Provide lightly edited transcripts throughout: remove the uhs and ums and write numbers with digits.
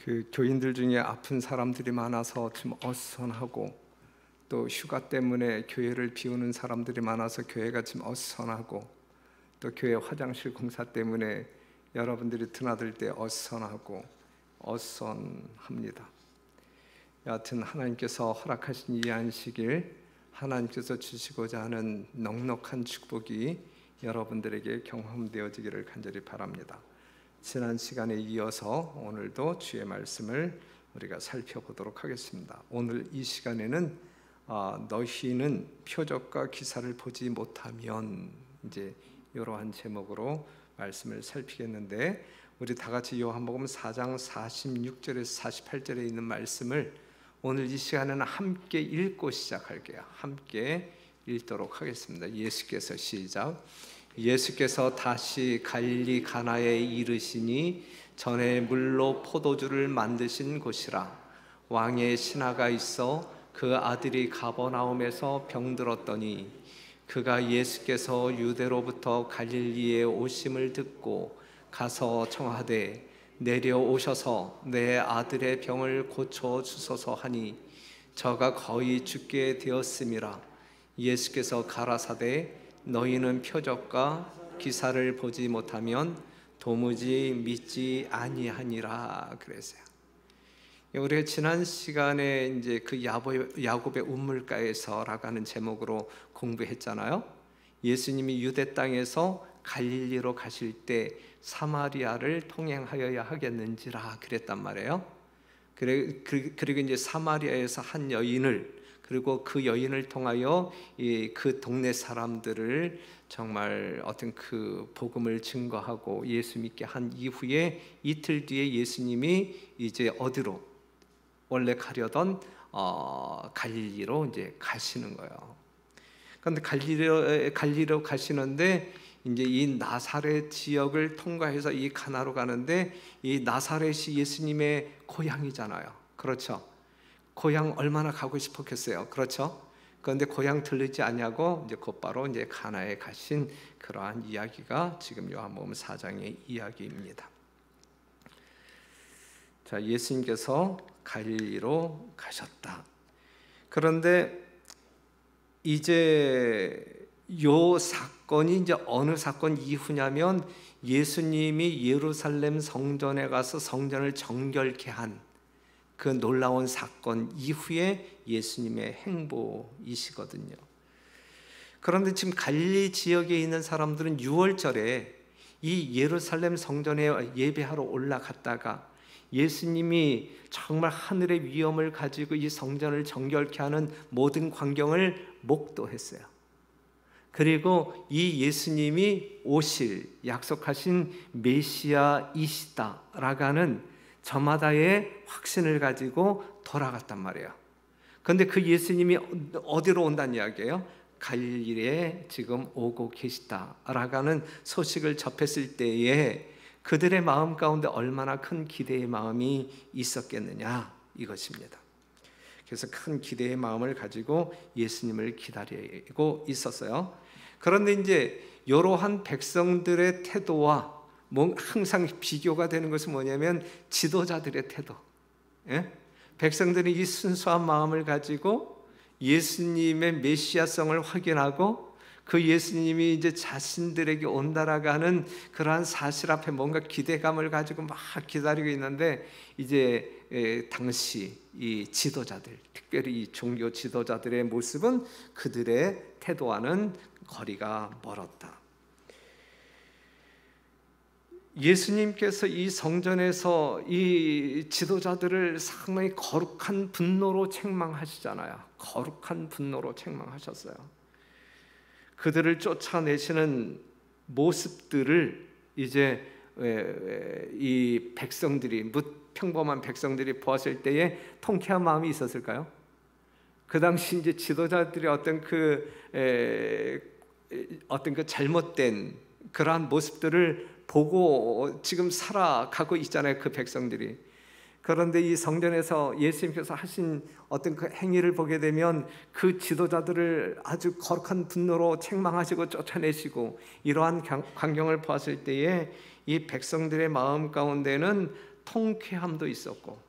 그 교인들 중에 아픈 사람들이 많아서 좀 어수선하고, 또 휴가 때문에 교회를 비우는 사람들이 많아서 교회가 좀 어수선하고, 또 교회 화장실 공사 때문에 여러분들이 드나들 때 어수선하고 어수선합니다. 여하튼 하나님께서 허락하신 이 안식일, 하나님께서 주시고자 하는 넉넉한 축복이 여러분들에게 경험되어지기를 간절히 바랍니다. 지난 시간에 이어서 오늘도 주의 말씀을 우리가 살펴보도록 하겠습니다. 오늘 이 시간에는 너희는 표적과 기사를 보지 못하면, 이제 이러한 제목으로 말씀을 살피겠는데, 우리 다 같이 요한복음 4장 46절에서 48절에 있는 말씀을 오늘 이 시간에는 함께 읽고 시작할게요. 함께 읽도록 하겠습니다. 예수께서 시작. 예수께서 다시 갈릴리 가나에 이르시니 전에 물로 포도주를 만드신 곳이라. 왕의 신하가 있어 그 아들이 가버나움에서 병들었더니 그가 예수께서 유대로부터 갈릴리에 오심을 듣고 가서 청하되 내려오셔서 내 아들의 병을 고쳐 주소서 하니 저가 거의 죽게 되었음이라. 예수께서 가라사대 너희는 표적과 기사를 보지 못하면 도무지 믿지 아니하니라 그랬어요. 우리가 지난 시간에 이제 그 야곱의 우물가에서라고 하는 제목으로 공부했잖아요. 예수님이 유대 땅에서 갈릴리로 가실 때 사마리아를 통행하여야 하겠는지라 그랬단 말이에요. 그리고 이제 사마리아에서 한 여인을, 그리고 그 여인을 통하여 그 동네 사람들을 정말 어떤 그 복음을 증거하고 예수 믿게 한 이후에 이틀 뒤에 예수님이 이제 어디로 원래 가려던 갈릴리로 이제 가시는 거예요. 그런데 갈릴리로 가시는데 이제 이 나사렛 지역을 통과해서 이 가나로 가는데, 이 나사렛이 예수님의 고향이잖아요. 그렇죠? 고향 얼마나 가고 싶었겠어요. 그렇죠? 그런데 고향 들르지 않냐고 이제 곧바로 이제 가나에 가신 그러한 이야기가 지금 요한복음 4장의 이야기입니다. 자, 예수님께서 갈릴리로 가셨다. 그런데 이제 요 사건이 이제 어느 사건 이후냐면, 예수님이 예루살렘 성전에 가서 성전을 정결케 한 그 놀라운 사건 이후에 예수님의 행보이시거든요. 그런데 지금 갈릴리 지역에 있는 사람들은 6월절에 이 예루살렘 성전에 예배하러 올라갔다가 예수님이 정말 하늘의 위엄을 가지고 이 성전을 정결케 하는 모든 광경을 목도했어요. 그리고 이 예수님이 오실 약속하신 메시아이시다라고 하는 저마다의 확신을 가지고 돌아갔단 말이에요. 그런데 그 예수님이 어디로 온다는 이야기예요? 갈릴리에 지금 오고 계시다라고 하는 소식을 접했을 때에 그들의 마음 가운데 얼마나 큰 기대의 마음이 있었겠느냐, 이것입니다. 그래서 큰 기대의 마음을 가지고 예수님을 기다리고 있었어요. 그런데 이제 이러한 백성들의 태도와 항상 비교가 되는 것은 뭐냐면 지도자들의 태도. 백성들이 이 순수한 마음을 가지고 예수님의 메시아성을 확인하고 그 예수님이 이제 자신들에게 온다라고 하는 그러한 사실 앞에 뭔가 기대감을 가지고 막 기다리고 있는데, 이제 당시 이 지도자들, 특별히 이 종교 지도자들의 모습은 그들의 태도와는 거리가 멀었다. 예수님께서 이 성전에서 이 지도자들을 상당히 거룩한 분노로 책망하시잖아요. 거룩한 분노로 책망하셨어요. 그들을 쫓아내시는 모습들을 이제 이 백성들이, 평범한 백성들이 보았을 때에 통쾌한 마음이 있었을까요? 그 당시 이제 지도자들이 어떤 그 잘못된 그러한 모습들을 보고 지금 살아가고 있잖아요, 그 백성들이. 그런데 이 성전에서 예수님께서 하신 어떤 그 행위를 보게 되면 그 지도자들을 아주 거룩한 분노로 책망하시고 쫓아내시고, 이러한 광경을 보았을 때에 이 백성들의 마음 가운데는 통쾌함도 있었고,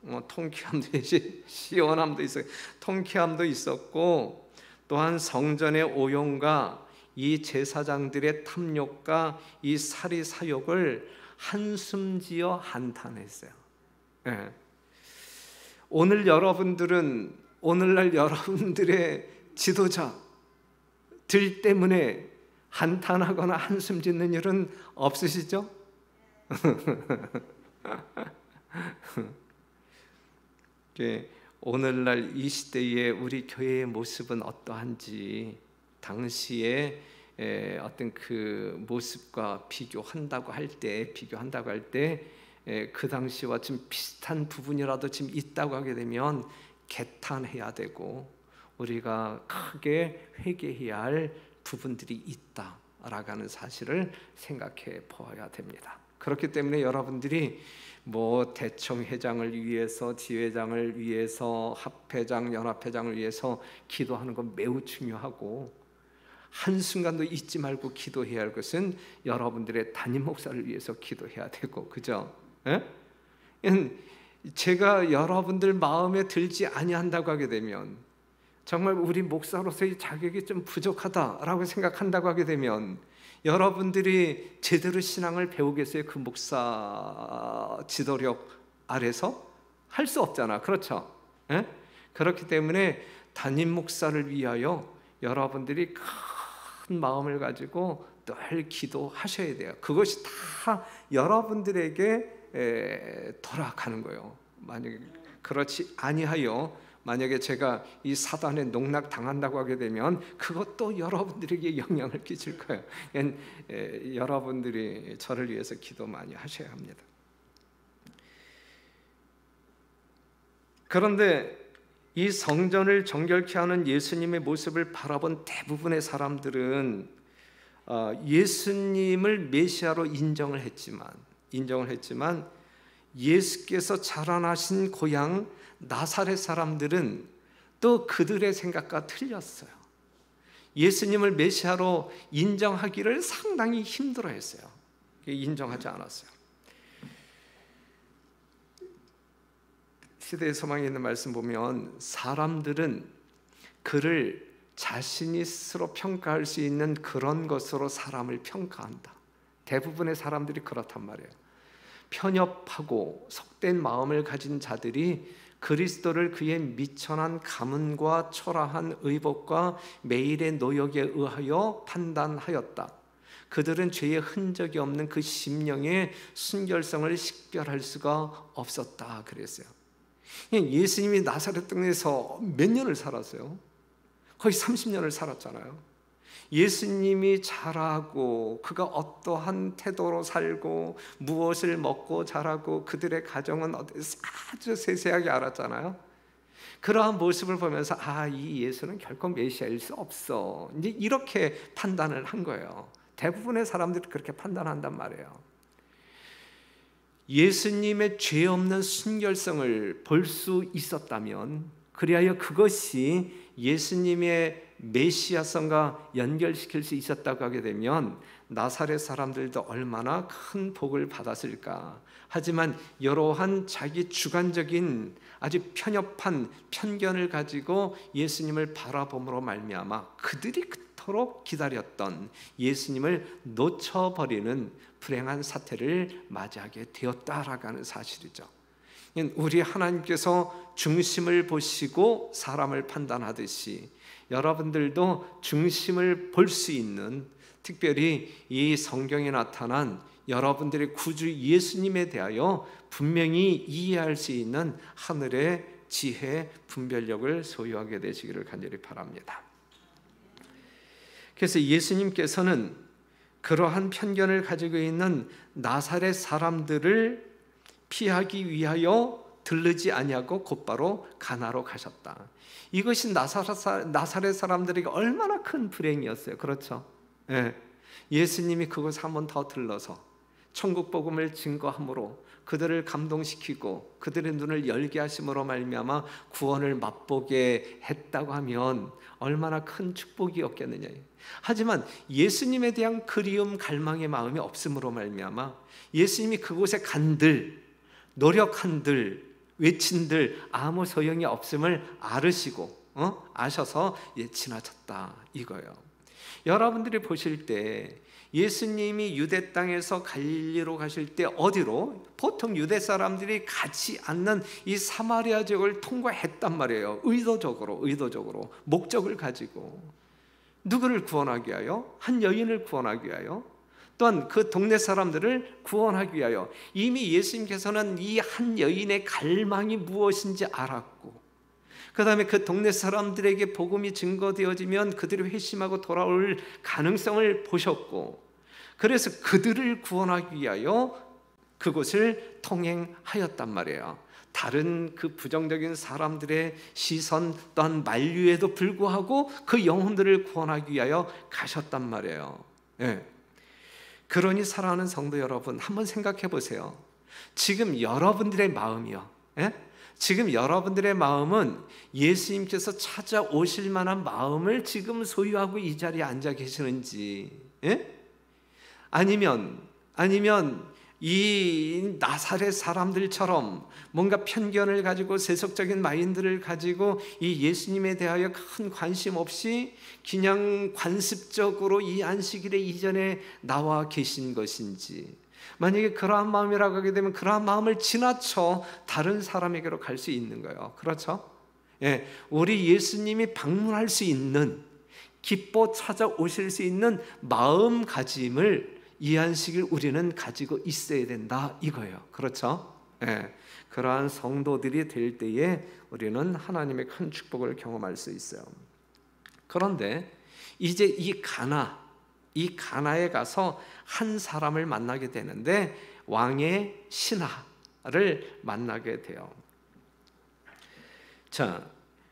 시원함도 있었고, 통쾌함도 있었고, 또한 성전의 오용과 이 제사장들의 탐욕과 이 사리 사욕을 한숨지어 한탄했어요. 예. 오늘날 여러분들의 지도자들 때문에 한탄하거나 한숨 짓는 일은 없으시죠? 오늘날 이 시대의 우리 교회의 모습은 어떠한지 당시에 어떤 그 모습과 비교한다고 할 때 그 당시와 지금 비슷한 부분이라도 지금 있다고 하게 되면 개탄해야 되고 우리가 크게 회개해야 할 부분들이 있다라고 하는 사실을 생각해 보아야 됩니다. 그렇기 때문에 여러분들이 뭐 대청 회장을 위해서, 지회장을 위해서, 합회장, 연합회장을 위해서 기도하는 건 매우 중요하고, 한순간도 잊지 말고 기도해야 할 것은 여러분들의 담임 목사를 위해서 기도해야 되고, 그죠? 예? 제가 여러분들 마음에 들지 아니한다고 하게 되면, 정말 우리 목사로서의 자격이 좀 부족하다라고 생각한다고 하게 되면 여러분들이 제대로 신앙을 배우겠어요? 그 목사 지도력 아래서? 할 수 없잖아. 그렇죠? 예? 그렇기 때문에 담임 목사를 위하여 여러분들이 큰 마음을 가지고 늘 기도하셔야 돼요. 그것이 다 여러분들에게 돌아가는 거예요. 만약에 그렇지 아니하여 만약에 제가 이 사단에 농락당한다고 하게 되면 그것도 여러분들에게 영향을 끼칠 거예요. 여러분들이 저를 위해서 기도 많이 하셔야 합니다. 그런데 이 성전을 정결케 하는 예수님의 모습을 바라본 대부분의 사람들은 예수님을 메시아로 인정을 했지만 예수께서 자라나신 고향 나사렛 사람들은 또 그들의 생각과 틀렸어요. 예수님을 메시아로 인정하기를 상당히 힘들어했어요. 인정하지 않았어요. 시대의 소망에 있는 말씀 보면 사람들은 그를 자신이 스스로 평가할 수 있는 그런 것으로 사람을 평가한다. 대부분의 사람들이 그렇단 말이에요. 편협하고 속된 마음을 가진 자들이 그리스도를 그의 미천한 가문과 초라한 의복과 매일의 노역에 의하여 판단하였다. 그들은 죄의 흔적이 없는 그 심령의 순결성을 식별할 수가 없었다 그랬어요. 예수님이 나사렛 동네에서 몇 년을 살았어요? 거의 30년을 살았잖아요. 예수님이 자라고 그가 어떠한 태도로 살고 무엇을 먹고 자라고 그들의 가정은 아주 세세하게 알았잖아요. 그러한 모습을 보면서 이 예수는 결코 메시아일 수 없어, 이제 이렇게 판단을 한 거예요. 대부분의 사람들이 그렇게 판단한단 말이에요. 예수님의 죄 없는 순결성을 볼 수 있었다면, 그리하여 그것이 예수님의 메시아성과 연결시킬 수 있었다고 하게 되면 나사렛 사람들도 얼마나 큰 복을 받았을까. 하지만 이러한 자기 주관적인 아주 편협한 편견을 가지고 예수님을 바라봄으로 말미암아 그들이 그토록 기다렸던 예수님을 놓쳐버리는 불행한 사태를 맞이하게 되었다라고 하는 사실이죠. 우리 하나님께서 중심을 보시고 사람을 판단하듯이 여러분들도 중심을 볼 수 있는, 특별히 이 성경에 나타난 여러분들의 구주 예수님에 대하여 분명히 이해할 수 있는 하늘의 지혜, 분별력을 소유하게 되시기를 간절히 바랍니다. 그래서 예수님께서는 그러한 편견을 가지고 있는 나사렛 사람들을 피하기 위하여 들르지 아니하고 곧바로 가나로 가셨다. 이것이 나사렛 사람들에게 얼마나 큰 불행이었어요. 그렇죠? 예. 예수님이 그것을 한 번 더 들러서 천국 복음을 증거함으로 그들을 감동시키고 그들의 눈을 열게 하심으로 말미암아 구원을 맛보게 했다고 하면 얼마나 큰 축복이었겠느냐. 하지만 예수님에 대한 그리움 갈망의 마음이 없음으로 말미암아 예수님이 그곳에 간들 노력한들 외친들 아무 소용이 없음을 아셔서 지나쳤다 이거예요. 여러분들이 보실 때 예수님이 유대 땅에서 갈릴리로 가실 때 어디로? 보통 유대 사람들이 가지 않는 이 사마리아 지역을 통과했단 말이에요. 의도적으로 목적을 가지고 누구를 구원하기 위하여? 한 여인을 구원하기 위하여, 또한 그 동네 사람들을 구원하기 위하여. 이미 예수님께서는 이 한 여인의 갈망이 무엇인지 알았고, 그 다음에 그 동네 사람들에게 복음이 증거되어지면 그들이 회심하고 돌아올 가능성을 보셨고, 그래서 그들을 구원하기 위하여 그곳을 통행하였단 말이에요. 다른 그 부정적인 사람들의 시선 또한 만류에도 불구하고 그 영혼들을 구원하기 위하여 가셨단 말이에요. 그러니 사랑하는 성도 여러분, 한번 생각해 보세요. 지금 여러분들의 마음이요, 지금 여러분들의 마음은 예수님께서 찾아오실 만한 마음을 지금 소유하고 이 자리에 앉아 계시는지, 아니면 이 나사렛 사람들처럼 뭔가 편견을 가지고 세속적인 마인드를 가지고 이 예수님에 대하여 큰 관심 없이 그냥 관습적으로 이 안식일에 이전에 나와 계신 것인지, 만약에 그러한 마음이라고 하게 되면 그러한 마음을 지나쳐 다른 사람에게로 갈 수 있는 거예요. 그렇죠? 우리 예수님이 방문할 수 있는, 기뻐 찾아오실 수 있는 마음가짐을 이 안식일 우리는 가지고 있어야 된다 이거예요. 그렇죠? 그러한 성도들이 될 때에 우리는 하나님의 큰 축복을 경험할 수 있어요. 그런데 이제 이 가나에 가서 한 사람을 만나게 되는데, 왕의 신하를 만나게 돼요. 자,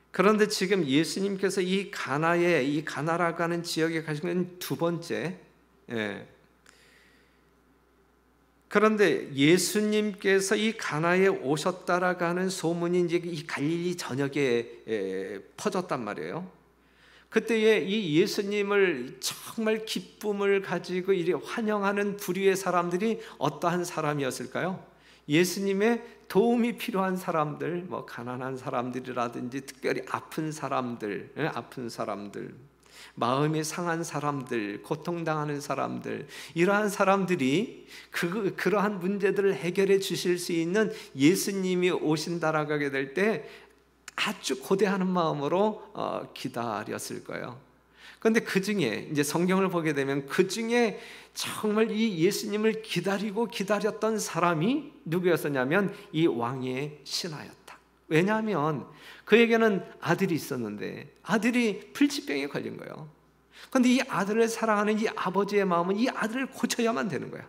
그런데 지금 예수님께서 이 가나라고 하는 지역에 가시는 두 번째, 그런데 예수님께서 이 가나에 오셨다라고 하는 소문이 이제 이 갈릴리 전역에 퍼졌단 말이에요. 그때에 이 예수님을 정말 기쁨을 가지고 이리 환영하는 부류의 사람들이 어떠한 사람이었을까요? 예수님의 도움이 필요한 사람들, 뭐 가난한 사람들이라든지 특별히 아픈 사람들, 마음이 상한 사람들, 고통당하는 사람들, 이러한 사람들이 그러한 문제들을 해결해 주실 수 있는 예수님이 오신다라고 하게 될 때 아주 고대하는 마음으로 기다렸을 거예요. 그런데 그 중에 이제 성경을 보게 되면 그 중에 정말 이 예수님을 기다렸던 사람이 누구였었냐면 이 왕의 신하였다. 왜냐하면 그에게는 아들이 있었는데 아들이 불치병에 걸린 거예요. 그런데 이 아들을 사랑하는 이 아버지의 마음은 이 아들을 고쳐야만 되는 거야.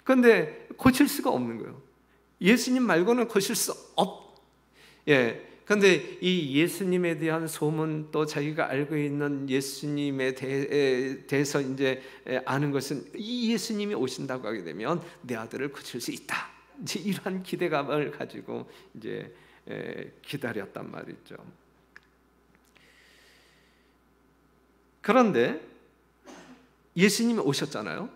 그런데 고칠 수가 없는 거예요. 예수님 말고는 고칠 수 그런데 이 예수님에 대한 소문, 또 자기가 알고 있는 예수님에 대해서 이제 아는 것은 이 예수님이 오신다고 하게 되면 내 아들을 고칠 수 있다. 이제 이러한 기대감을 가지고 이제 기다렸단 말이죠. 그런데 예수님이 오셨잖아요.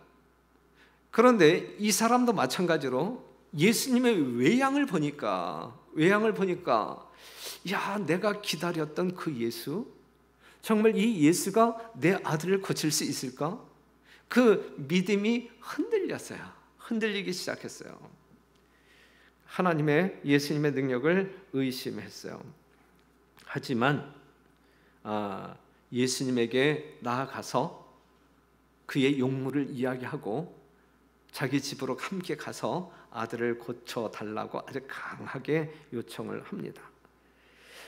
그런데 이 사람도 마찬가지로 예수님의 외양을 보니까 야, 내가 기다렸던 그 예수, 정말 이 예수가 내 아들을 고칠 수 있을까? 그 믿음이 흔들리기 시작했어요. 하나님의 예수님의 능력을 의심했어요. 하지만 예수님에게 나아가서 그의 용무를 이야기하고 자기 집으로 함께 가서 아들을 고쳐달라고 아주 강하게 요청을 합니다.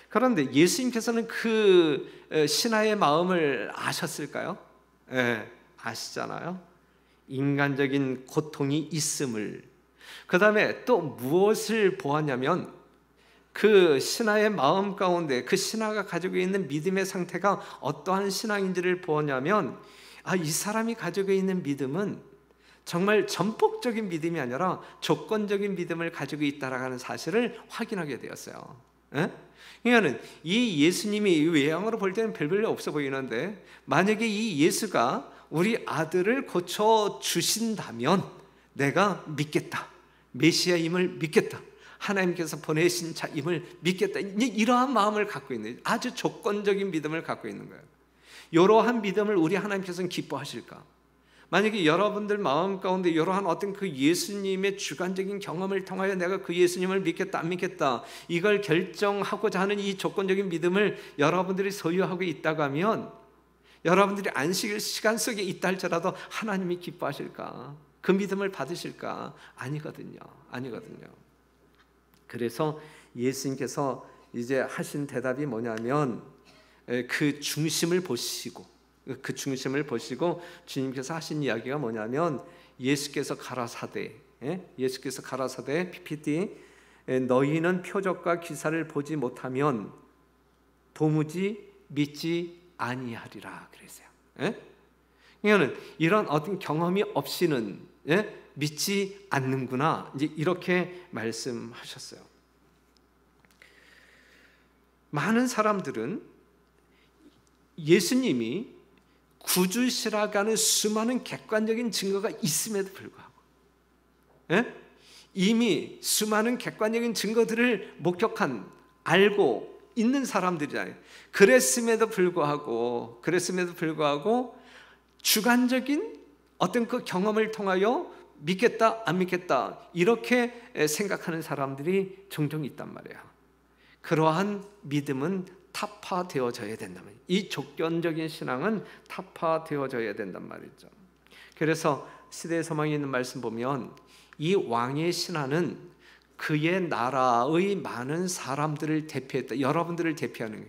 그런데 예수님께서는 그 신하의 마음을 아셨을까요? 아시잖아요. 인간적인 고통이 있음을, 그 다음에 또 무엇을 보았냐면 그 신하의 마음 가운데 그 신하가 가지고 있는 믿음의 상태가 어떠한 신앙인지를 보았냐면, 이 사람이 가지고 있는 믿음은 정말 전폭적인 믿음이 아니라 조건적인 믿음을 가지고 있다라는 사실을 확인하게 되었어요. 그러니까는 이 예수님이 외양으로 볼 때는 별볼일 없어 보이는데, 만약에 이 예수가 우리 아들을 고쳐 주신다면 내가 믿겠다. 메시아임을 믿겠다, 하나님께서 보내신 자임을 믿겠다, 이러한 마음을 갖고 있는, 아주 조건적인 믿음을 갖고 있는 거예요. 이러한 믿음을 우리 하나님께서는 기뻐하실까? 만약에 여러분들 마음 가운데 이러한 어떤 그 예수님의 주관적인 경험을 통하여 내가 그 예수님을 믿겠다 안 믿겠다 이걸 결정하고자 하는 이 조건적인 믿음을 여러분들이 소유하고 있다고 하면, 여러분들이 안식 시간 속에 있다 할지라도 하나님이 기뻐하실까? 그 믿음을 받으실까? 아니거든요. 그래서 예수님께서 이제 하신 대답이 뭐냐면, 그 중심을 보시고 주님께서 하신 이야기가 뭐냐면, 예수께서 가라사대 PPT, 너희는 표적과 기사를 보지 못하면 도무지 믿지 아니하리라 그랬어요. 그러니까 이런 어떤 경험이 없이는 믿지 않는구나, 이제 이렇게 말씀하셨어요. 많은 사람들은 예수님이 구주시라고 하는 수많은 객관적인 증거가 있음에도 불구하고, 이미 수많은 객관적인 증거들을 목격한, 알고 있는 사람들이잖아요. 그랬음에도 불구하고 주관적인 어떤 그 경험을 통하여 믿겠다 안 믿겠다 이렇게 생각하는 사람들이 종종 있단 말이에요. 그러한 믿음은 타파되어져야 된다면, 이 조건적인 신앙은 타파되어져야 된단 말이죠. 그래서 시대의 소망이 있는 말씀 보면, 이 왕의 신하는 그의 나라의 많은 사람들을 대표했다. 여러분들을 대표하는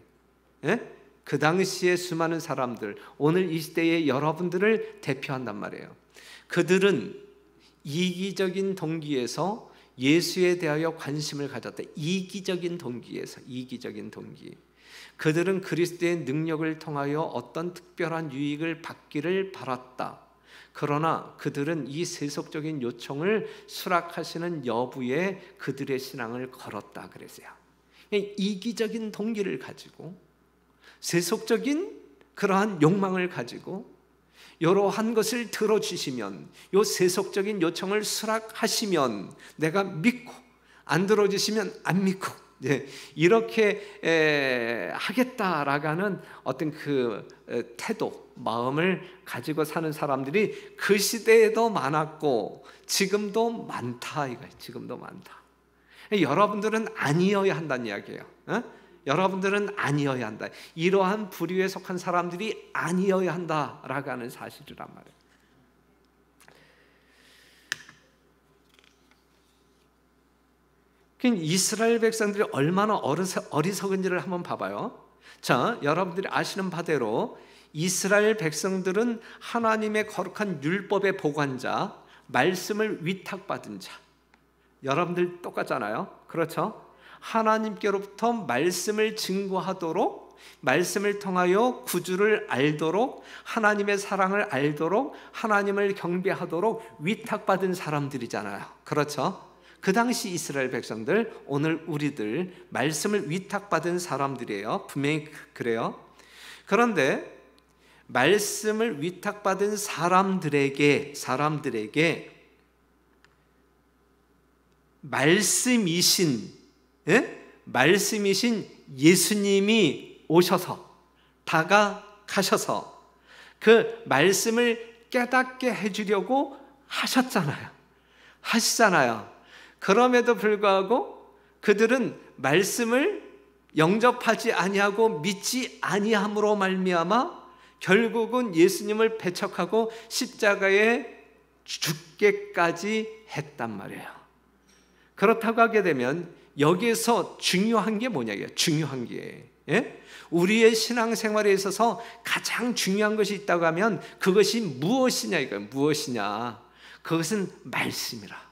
거예요. 그 당시에 수많은 사람들, 오늘 이 시대의 여러분들을 대표한단 말이에요. 그들은 이기적인 동기에서 예수에 대하여 관심을 가졌다. 이기적인 동기. 그들은 그리스도의 능력을 통하여 어떤 특별한 유익을 받기를 바랐다. 그러나 그들은 이 세속적인 요청을 수락하시는 여부에 그들의 신앙을 걸었다 그랬어요. 이기적인 동기를 가지고, 세속적인 그러한 욕망을 가지고 이러한 것을 들어주시면, 이 세속적인 요청을 수락하시면 내가 믿고, 안 들어주시면 안 믿고, 이렇게 하겠다라고 하는 어떤 그 태도, 마음을 가지고 사는 사람들이 그 시대에도 많았고 지금도 많다 이거예요. 지금도 많다. 여러분들은 아니어야 한다는 이야기예요. 여러분들은 아니어야 한다. 이러한 부류에 속한 사람들이 아니어야 한다라고 하는 사실이란 말이에요. 이스라엘 백성들이 얼마나 어리석은지를 한번 봐봐요. 자, 여러분들이 아시는 바대로 이스라엘 백성들은 하나님의 거룩한 율법의 보관자, 말씀을 위탁받은 자. 여러분들 똑같잖아요. 그렇죠? 하나님께로부터 말씀을 증거하도록, 말씀을 통하여 구주를 알도록, 하나님의 사랑을 알도록, 하나님을 경배하도록 위탁받은 사람들이잖아요. 그렇죠? 그 당시 이스라엘 백성들, 오늘 우리들 말씀을 위탁받은 사람들이에요. 분명히 그래요. 그런데 말씀을 위탁받은 사람들에게 말씀이신 예수님이 오셔서, 다가가셔서 그 말씀을 깨닫게 해주려고 하시잖아요. 그럼에도 불구하고 그들은 말씀을 영접하지 아니하고 믿지 아니함으로 말미암아 결국은 예수님을 배척하고 십자가에 죽게까지 했단 말이에요. 그렇다고 하게 되면 여기에서 중요한 게 뭐냐고요. 중요한 게, 우리의 신앙생활에 있어서 가장 중요한 것이 있다고 하면 그것이 무엇이냐 이거예요. 무엇이냐? 그것은 말씀이라.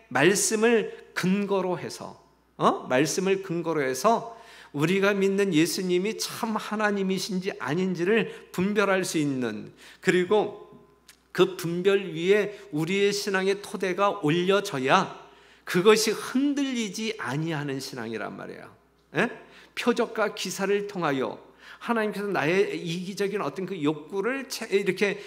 말씀을 근거로 해서, 말씀을 근거로 해서 우리가 믿는 예수님이 참 하나님이신지 아닌지를 분별할 수 있는, 그리고 그 분별 위에 우리의 신앙의 토대가 올려져야 그것이 흔들리지 아니하는 신앙이란 말이에요. 표적과 기사를 통하여 하나님께서 나의 이기적인 어떤 그 욕구를 이렇게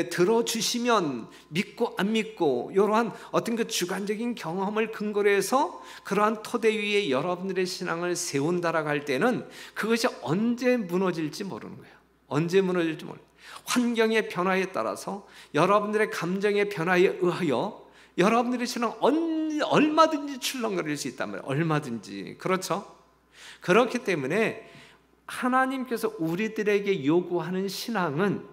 들어주시면 믿고 안 믿고, 이러한 어떤 그 주관적인 경험을 근거로 해서 그러한 토대 위에 여러분들의 신앙을 세운다라고 할 때는 그것이 언제 무너질지 모르는 거예요. 언제 무너질지 모르는 거예요. 환경의 변화에 따라서, 여러분들의 감정의 변화에 의하여 여러분들의 신앙 얼마든지 출렁거릴 수 있단 말이에요. 얼마든지. 그렇죠? 그렇기 때문에 하나님께서 우리들에게 요구하는 신앙은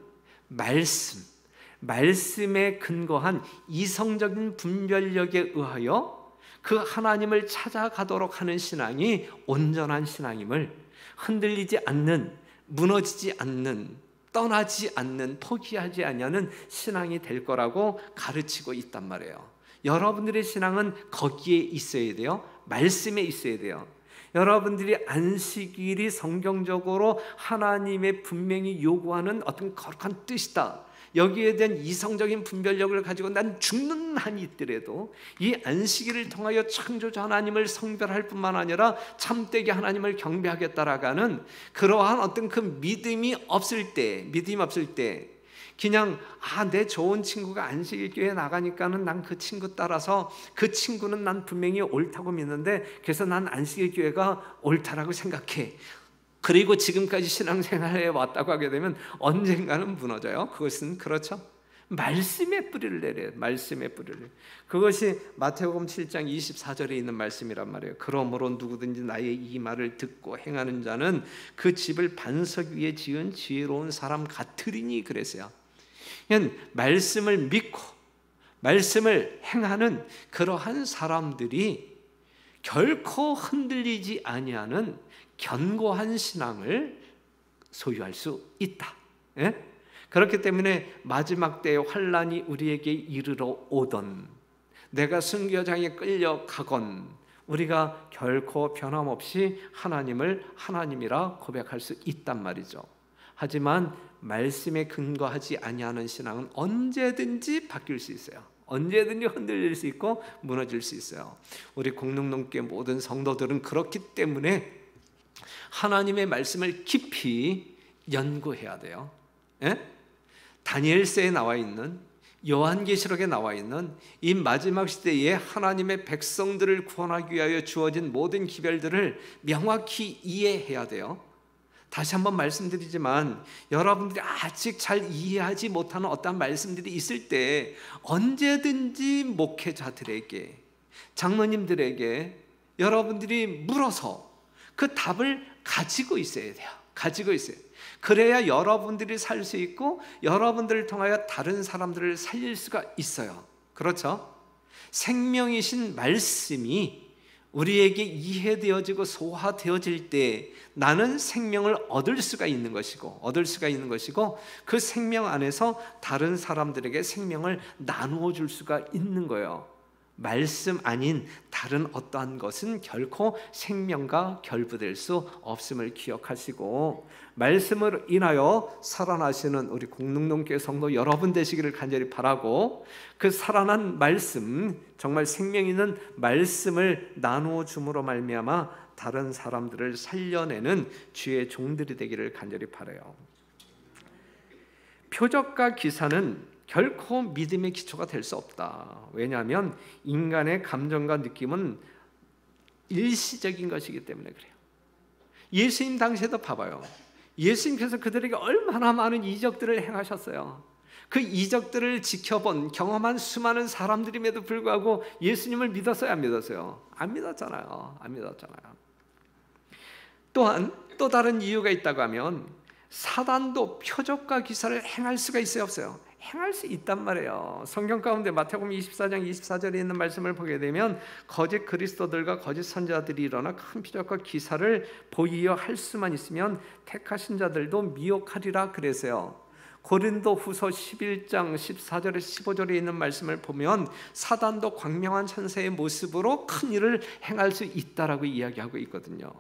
말씀에 근거한 이성적인 분별력에 의하여 그 하나님을 찾아가도록 하는 신앙이 온전한 신앙임을, 흔들리지 않는, 무너지지 않는, 떠나지 않는, 포기하지 않는 신앙이 될 거라고 가르치고 있단 말이에요. 여러분들의 신앙은 거기에 있어야 돼요. 말씀에 있어야 돼요. 여러분들이 안식일이 성경적으로 하나님의 분명히 요구하는 어떤 거룩한 뜻이다, 여기에 대한 이성적인 분별력을 가지고 난 죽는 한이 있더라도 이 안식일을 통하여 창조주 하나님을 성별할 뿐만 아니라 참되게 하나님을 경배하겠다라고 하는 그러한 어떤 그 믿음이 없을 때 그냥 내 좋은 친구가 안식일 교회 나가니까는 난 그 친구 따라서, 그 친구는 난 분명히 옳다고 믿는데 그래서 난 안식일 교회가 옳다라고 생각해, 그리고 지금까지 신앙생활에 왔다고 하게 되면 언젠가는 무너져요. 그것은 그렇죠. 말씀의 뿌리를 내려요. 말씀의 뿌리를. 그것이 마태복음 7장 24절에 있는 말씀이란 말이에요. 그러므로 누구든지 나의 이 말을 듣고 행하는 자는 그 집을 반석 위에 지은 지혜로운 사람 같으리니 그랬어요. 말씀을 믿고 말씀을 행하는 그러한 사람들이 결코 흔들리지 아니하는 견고한 신앙을 소유할 수 있다. 그렇기 때문에 마지막 때의 환난이 우리에게 이르러 오던, 내가 순교장에 끌려가건 우리가 결코 변함없이 하나님을 하나님이라 고백할 수 있단 말이죠. 하지만 말씀에 근거하지 아니하는 신앙은 언제든지 바뀔 수 있어요. 언제든지 흔들릴 수 있고 무너질 수 있어요. 우리 공릉동교회 모든 성도들은 그렇기 때문에 하나님의 말씀을 깊이 연구해야 돼요. 다니엘서에 나와 있는, 요한계시록에 나와 있는 이 마지막 시대에 하나님의 백성들을 구원하기 위하여 주어진 모든 기별들을 명확히 이해해야 돼요. 다시 한번 말씀드리지만 여러분들이 아직 잘 이해하지 못하는 어떤 말씀들이 있을 때 언제든지 목회자들에게, 장로님들에게 여러분들이 물어서 그 답을 가지고 있어야 돼요. 가지고 있어요. 그래야 여러분들이 살 수 있고 여러분들을 통하여 다른 사람들을 살릴 수가 있어요. 그렇죠? 생명이신 말씀이 우리에게 이해되어지고 소화되어질 때 나는 생명을 얻을 수가 있는 것이고 그 생명 안에서 다른 사람들에게 생명을 나누어 줄 수가 있는 거예요. 말씀 아닌 다른 어떠한 것은 결코 생명과 결부될 수 없음을 기억하시고, 말씀으로 인하여 살아나시는 우리 공릉동교회 성도 여러분 되시기를 간절히 바라고, 그 살아난 말씀, 정말 생명 있는 말씀을 나누어 줌으로 말미암아 다른 사람들을 살려내는 주의 종들이 되기를 간절히 바라요. 표적과 기사는 결코 믿음의 기초가 될 수 없다. 왜냐하면 인간의 감정과 느낌은 일시적인 것이기 때문에 그래요. 예수님 당시에도 봐봐요. 예수님께서 그들에게 얼마나 많은 이적들을 행하셨어요. 그 이적들을 지켜본 경험한 수많은 사람들임에도 불구하고 예수님을 믿었어요, 안 믿었어요? 안 믿었잖아요. 또한 또 다른 이유가 있다고 하면 사단도 표적과 기사를 행할 수가 있어요, 없어요? 행할 수 있단 말이에요. 성경 가운데 마태복음 24장 24절에 있는 말씀을 보게 되면 거짓 그리스도들과 거짓 선지자들이 일어나 큰 표적과 기사를 보이려 할 수만 있으면 택하신 자들도 미혹하리라 그랬어요. 고린도 후서 11장 14절에 15절에 있는 말씀을 보면 사단도 광명한 천사의 모습으로 큰 일을 행할 수 있다라고 이야기하고 있거든요.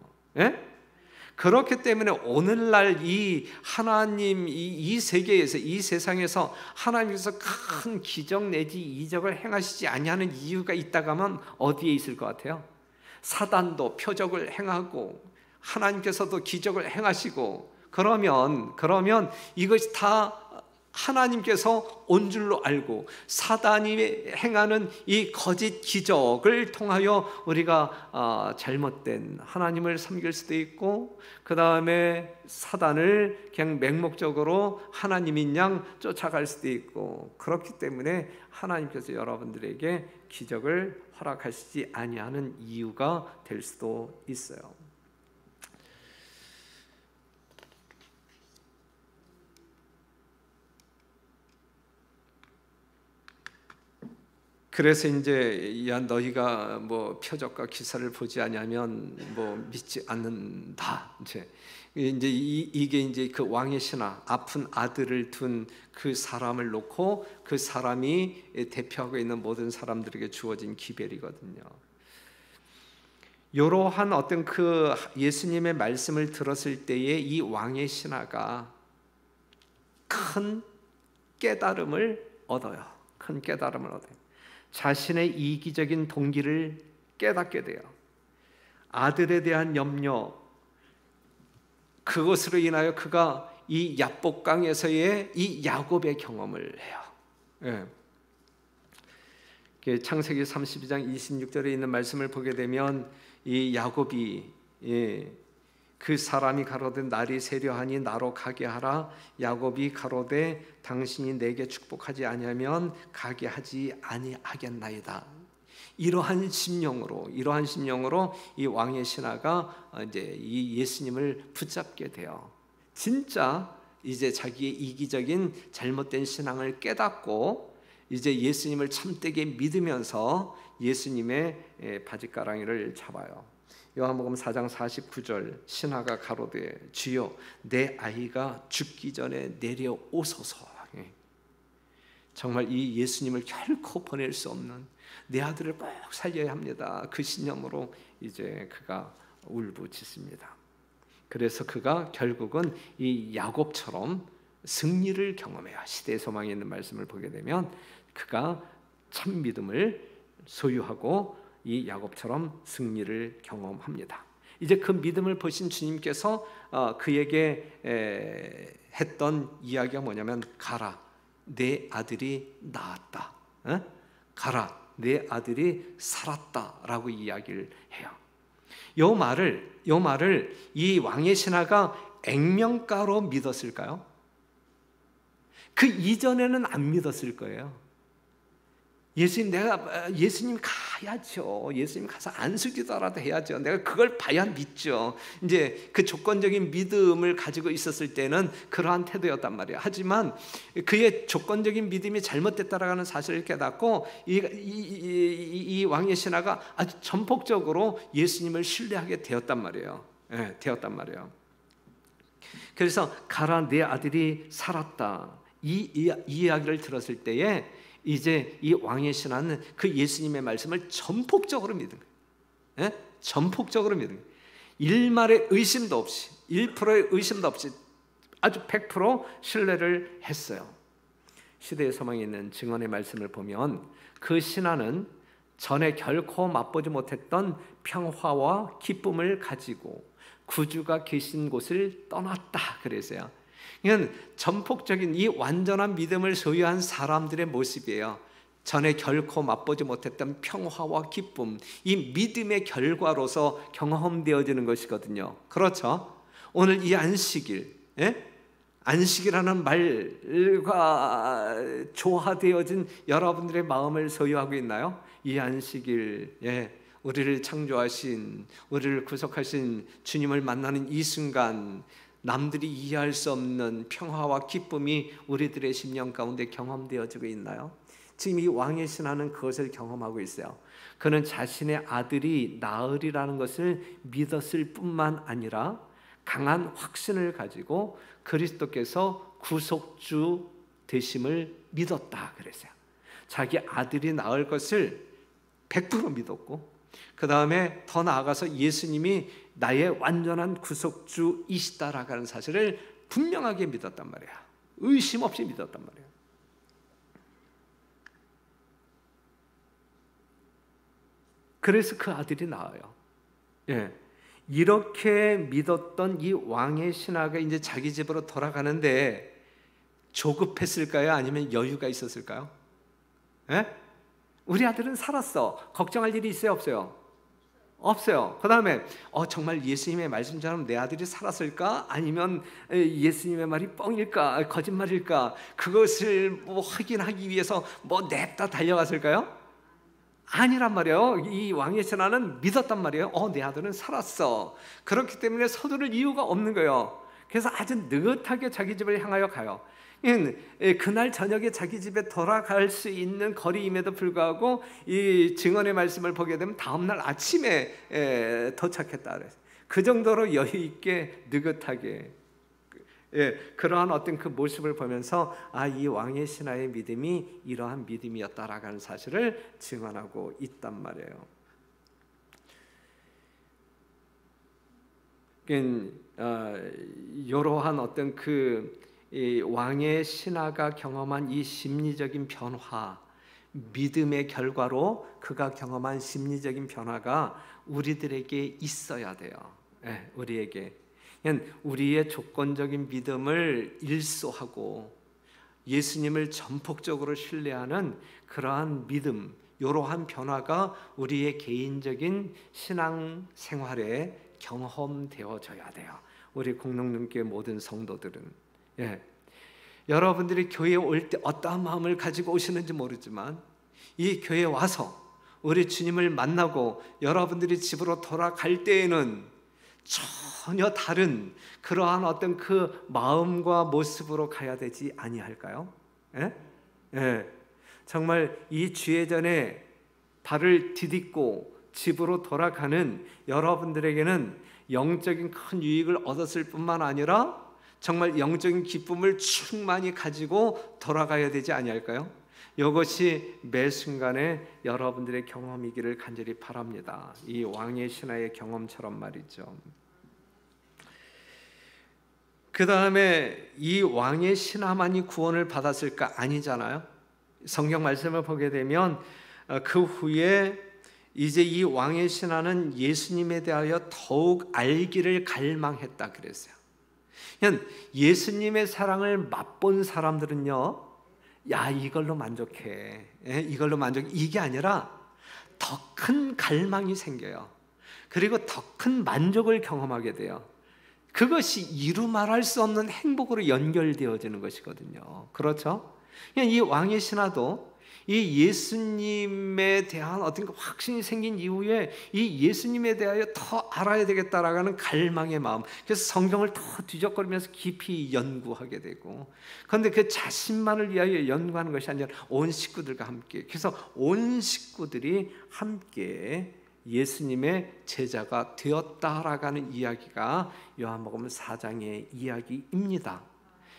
그렇기 때문에 오늘날 이 하나님 이 세계에서, 이 세상에서 하나님께서 큰 기적 내지 이적을 행하시지 아니하는 이유가 있다고 하면 어디에 있을 것 같아요? 사단도 표적을 행하고 하나님께서도 기적을 행하시고 그러면 이것이 다 하나님께서 온 줄로 알고 사단이 행하는 이 거짓 기적을 통하여 우리가 잘못된 하나님을 섬길 수도 있고, 그 다음에 사단을 그냥 맹목적으로 하나님인 양 쫓아갈 수도 있고, 그렇기 때문에 하나님께서 여러분들에게 기적을 허락하시지 아니하는 이유가 될 수도 있어요. 그래서 이제 야 너희가 뭐 표적과 기사를 보지 아니하면 뭐 믿지 않는다. 이제 이게 이제 그 왕의 신하, 아픈 아들을 둔 그 사람을 놓고 그 사람이 대표하고 있는 모든 사람들에게 주어진 기별이거든요. 이러한 어떤 그 예수님의 말씀을 들었을 때에 이 왕의 신하가 큰 깨달음을 얻어요. 큰 깨달음을 얻어요. 자신의 이기적인 동기를 깨닫게 돼요. 아들에 대한 염려, 그것으로 인하여 그가 이 야복강에서의 이 야곱의 경험을 해요. 예. 창세기 32장 26절에 있는 말씀을 보게 되면 이 야곱이 그 사람이 가로되 날이 세려하니 나로 가게 하라. 야곱이 가로되 당신이 내게 축복하지 아니하면 가게 하지 아니하겠나이다. 이러한 심령으로 이 왕의 신하가 이제 이 예수님을 붙잡게 돼요. 진짜 이제 자기의 이기적인 잘못된 신앙을 깨닫고 이제 예수님을 참되게 믿으면서 예수님의 바짓가랑이를 잡아요. 요한복음 4장 49절 신하가 가로되 주여 내 아이가 죽기 전에 내려오소서. 정말 이 예수님을 결코 보낼 수 없는 내 아들을 꼭 살려야 합니다. 그 신념으로 이제 그가 울부짖습니다. 그래서 그가 결국은 이 야곱처럼 승리를 경험해요. 시대의 소망에 있는 말씀을 보게 되면 그가 참 믿음을 소유하고 이 야곱처럼 승리를 경험합니다. 이제 그 믿음을 보신 주님께서 그에게 했던 이야기가 뭐냐면 가라, 내 아들이 나았다. 가라, 내 아들이 살았다라고 이야기를 해요. 요 말을 이 왕의 신하가 액면가로 믿었을까요? 그 이전에는 안 믿었을 거예요. 예수님 가야죠. 예수님 가서 안수기도라도 해야죠. 내가 그걸 봐야 믿죠. 이제 그 조건적인 믿음을 가지고 있었을 때는 그러한 태도였단 말이에요. 하지만 그의 조건적인 믿음이 잘못됐다라는 사실을 깨닫고 이 왕의 신하가 아주 전폭적으로 예수님을 신뢰하게 되었단 말이에요. 되었단 말이에요. 그래서 가라, 내 아들이 살았다. 이 이야기를 들었을 때에 이제 이 왕의 신하는 그 예수님의 말씀을 전폭적으로 믿은 거예요. 전폭적으로 믿은 거예요. 일말의 의심도 없이, 1%의 의심도 없이 아주 100% 신뢰를 했어요. 시대의 소망에 있는 증언의 말씀을 보면 그 신하는 전에 결코 맛보지 못했던 평화와 기쁨을 가지고 구주가 계신 곳을 떠났다 그랬어요. 이건 전폭적인 이 완전한 믿음을 소유한 사람들의 모습이에요. 전에 결코 맛보지 못했던 평화와 기쁨, 이 믿음의 결과로서 경험되어지는 것이거든요. 그렇죠? 오늘 이 안식일, 안식이라는 말과 조화되어진 여러분들의 마음을 소유하고 있나요? 이 안식일, 우리를 창조하신, 우리를 구속하신 주님을 만나는 이 순간, 남들이 이해할 수 없는 평화와 기쁨이 우리들의 심령 가운데 경험되어지고 있나요? 지금 이 왕의 신하는 그것을 경험하고 있어요. 그는 자신의 아들이 나으리라는 것을 믿었을 뿐만 아니라 강한 확신을 가지고 그리스도께서 구속주 되심을 믿었다 그랬어요. 자기 아들이 나을 것을 100% 믿었고, 그 다음에 더 나아가서 예수님이 나의 완전한 구속주이시다라고 하는 사실을 분명하게 믿었단 말이야. 의심 없이 믿었단 말이야. 그래서 그 아들이 나아요. 이렇게 믿었던 이 왕의 신하가 이제 자기 집으로 돌아가는데 조급했을까요? 아니면 여유가 있었을까요? 예? 우리 아들은 살았어. 걱정할 일이 있어요? 없어요? 없어요. 그 다음에 정말 예수님의 말씀처럼 내 아들이 살았을까? 아니면 예수님의 말이 뻥일까? 거짓말일까? 그것을 뭐 확인하기 위해서 뭐 냅다 달려갔을까요? 아니란 말이에요. 이 왕의 신하는 믿었단 말이에요. 내 아들은 살았어. 그렇기 때문에 서두를 이유가 없는 거예요. 그래서 아주 느긋하게 자기 집을 향하여 가요. 그날 저녁에 자기 집에 돌아갈 수 있는 거리임에도 불구하고 이 증언의 말씀을 보게 되면 다음날 아침에 도착했다 그랬어요. 그 정도로 여유 있게 느긋하게 그러한 어떤 그 모습을 보면서 이 왕의 신하의 믿음이 이러한 믿음이었다라는 사실을 증언하고 있단 말이에요. 이러한 어떤 이 왕의 신하가 경험한 이 심리적인 변화, 믿음의 결과로 그가 경험한 심리적인 변화가 우리들에게 있어야 돼요. 우리에게 우리의 조건적인 믿음을 일소하고 예수님을 전폭적으로 신뢰하는 그러한 믿음, 이러한 변화가 우리의 개인적인 신앙 생활에 경험되어져야 돼요. 우리 공동님께 모든 성도들은 여러분들이 교회에 올 때 어떠한 마음을 가지고 오시는지 모르지만 이 교회에 와서 우리 주님을 만나고 여러분들이 집으로 돌아갈 때에는 전혀 다른 그러한 어떤 그 마음과 모습으로 가야 되지 아니할까요? 정말 이 주예전에 발을 디딛고 집으로 돌아가는 여러분들에게는 영적인 큰 유익을 얻었을 뿐만 아니라 정말 영적인 기쁨을 충만히 가지고 돌아가야 되지 아니할까요? 이것이 매 순간에 여러분들의 경험이기를 간절히 바랍니다. 이 왕의 신하의 경험처럼 말이죠. 그 다음에 이 왕의 신하만이 구원을 받았을까? 아니잖아요. 성경 말씀을 보게 되면 그 후에 이제 이 왕의 신하는 예수님에 대하여 더욱 알기를 갈망했다 그랬어요. 예수님의 사랑을 맛본 사람들은요, 이걸로 만족해. 이걸로 만족해. 이게 아니라 더 큰 갈망이 생겨요. 그리고 더 큰 만족을 경험하게 돼요. 그것이 이루 말할 수 없는 행복으로 연결되어지는 것이거든요. 그렇죠? 이 왕의 신하도 이 예수님에 대한 어떤 확신이 생긴 이후에 이 예수님에 대하여 더 알아야 되겠다라는 갈망의 마음, 그래서 성경을 더 뒤적거리면서 깊이 연구하게 되고, 그런데 그 자신만을 위하여 연구하는 것이 아니라 온 식구들과 함께, 그래서 온 식구들이 함께 예수님의 제자가 되었다라는 이야기가 요한복음 4장의 이야기입니다.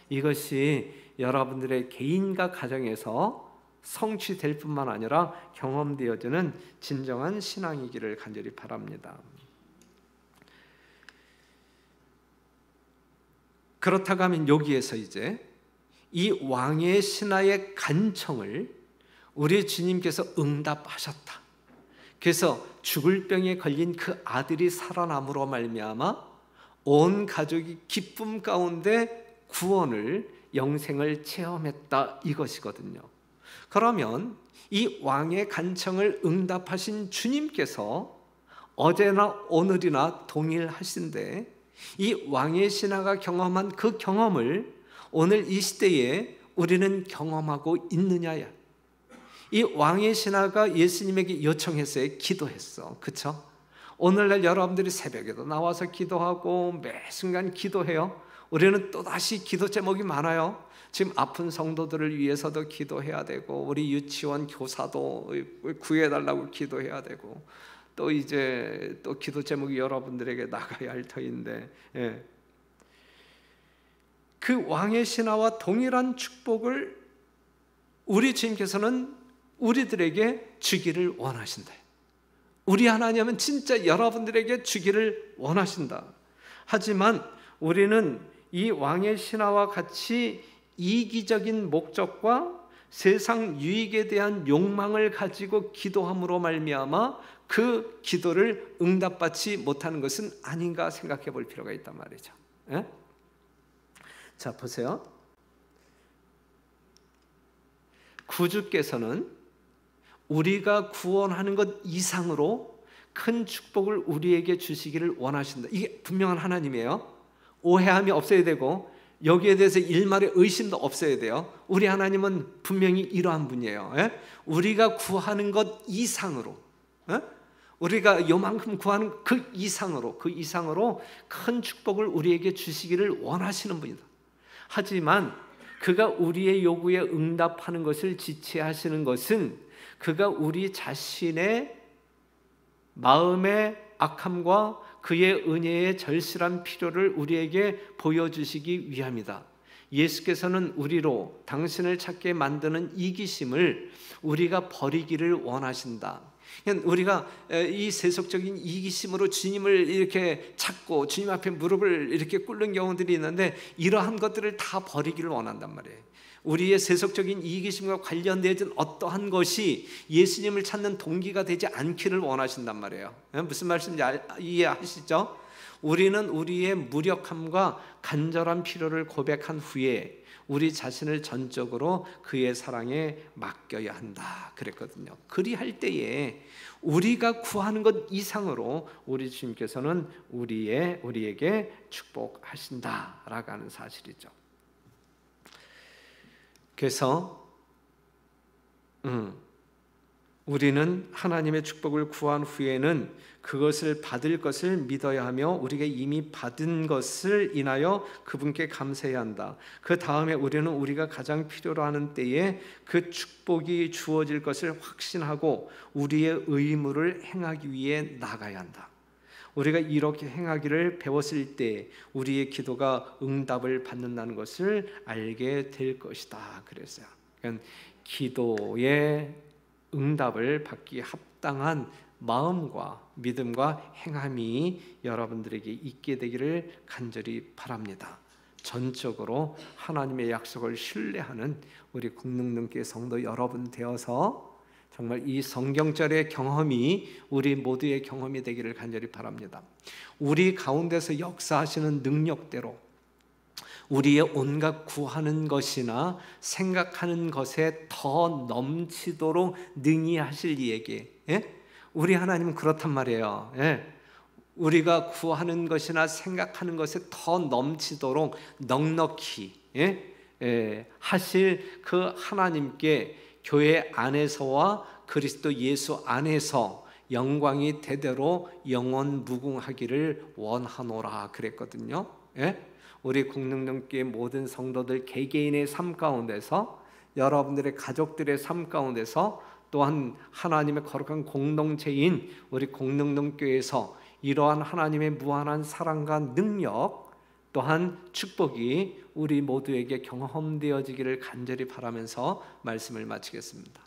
이것이 여러분들의 개인과 가정에서 성취될 뿐만 아니라 경험되어지는 진정한 신앙이기를 간절히 바랍니다. 그렇다고 하면 여기에서 이제 이 왕의 신하의 간청을 우리 주님께서 응답하셨다. 그래서 죽을 병에 걸린 그 아들이 살아남으로 말미암아 온 가족이 기쁨 가운데 구원을, 영생을 체험했다, 이것이거든요. 그러면 이 왕의 간청을 응답하신 주님께서 어제나 오늘이나 동일하신데 이 왕의 신하가 경험한 그 경험을 오늘 이 시대에 우리는 경험하고 있느냐야. 이 왕의 신하가 예수님에게 요청했어요. 기도했어. 그렇죠? 오늘날 여러분들이 새벽에도 나와서 기도하고 매 순간 기도해요. 우리는 또다시 기도 제목이 많아요. 지금 아픈 성도들을 위해서도 기도해야 되고, 우리 유치원 교사도 구해달라고 기도해야 되고, 또 이제 또 기도 제목이 여러분들에게 나가야 할 터인데, 그 왕의 신하와 동일한 축복을 우리 주님께서는 우리들에게 주기를 원하신다. 우리 하나님은 진짜 여러분들에게 주기를 원하신다. 하지만 우리는 이 왕의 신하와 같이 이기적인 목적과 세상 유익에 대한 욕망을 가지고 기도함으로 말미암아 그 기도를 응답받지 못하는 것은 아닌가 생각해 볼 필요가 있단 말이죠. 예? 자, 보세요. 구주께서는 우리가 구원하는 것 이상으로 큰 축복을 우리에게 주시기를 원하신다. 이게 분명한 하나님이에요. 오해함이 없어야 되고 여기에 대해서 일말의 의심도 없어야 돼요. 우리 하나님은 분명히 이러한 분이에요. 예? 우리가 구하는 것 이상으로, 예? 우리가 요만큼 구하는 그 이상으로 큰 축복을 우리에게 주시기를 원하시는 분이다. 하지만 그가 우리의 요구에 응답하는 것을 지체하시는 것은 그가 우리 자신의 마음의 악함과 그의 은혜의 절실한 필요를 우리에게 보여주시기 위함이다. 예수께서는 우리로 당신을 찾게 만드는 이기심을 우리가 버리기를 원하신다. 우리가 이 세속적인 이기심으로 주님을 이렇게 찾고 주님 앞에 무릎을 이렇게 꿇는 경우들이 있는데 이러한 것들을 다 버리기를 원한단 말이에요. 우리의 세속적인 이기심과 관련된 어떠한 것이 예수님을 찾는 동기가 되지 않기를 원하신단 말이에요. 무슨 말씀인지 이해하시죠? 우리는 우리의 무력함과 간절한 필요를 고백한 후에 우리 자신을 전적으로 그의 사랑에 맡겨야 한다 그랬거든요. 그리할 때에 우리가 구하는 것 이상으로 우리 주님께서는 우리에게 축복하신다라고 하는 사실이죠. 그래서 우리는 하나님의 축복을 구한 후에는 그것을 받을 것을 믿어야 하며 우리가 이미 받은 것을 인하여 그분께 감사해야 한다. 그 다음에 우리는 우리가 가장 필요로 하는 때에 그 축복이 주어질 것을 확신하고 우리의 의무를 행하기 위해 나가야 한다. 우리가 이렇게 행하기를 배웠을 때 우리의 기도가 응답을 받는다는 것을 알게 될 것이다. 그랬어요. 그러니까 기도의 응답을 받기 합당한 마음과 믿음과 행함이 여러분들에게 있게 되기를 간절히 바랍니다. 전적으로 하나님의 약속을 신뢰하는 우리 국능능교회 성도 여러분 되어서 정말 이 성경절의 경험이 우리 모두의 경험이 되기를 간절히 바랍니다. 우리 가운데서 역사하시는 능력대로 우리의 온갖 구하는 것이나 생각하는 것에 더 넘치도록 능히 하실 이에게, 예? 우리 하나님은 그렇단 말이에요. 예? 우리가 구하는 것이나 생각하는 것에 더 넘치도록 넉넉히, 하실 그 하나님께 교회 안에서와 그리스도 예수 안에서 영광이 대대로 영원 무궁하기를 원하노라 그랬거든요. 우리 국능능교회 모든 성도들 개개인의 삶 가운데서, 여러분들의 가족들의 삶 가운데서, 또한 하나님의 거룩한 공동체인 우리 국능능교회에서 이러한 하나님의 무한한 사랑과 능력, 또한 축복이 우리 모두에게 경험되어지기를 간절히 바라면서 말씀을 마치겠습니다.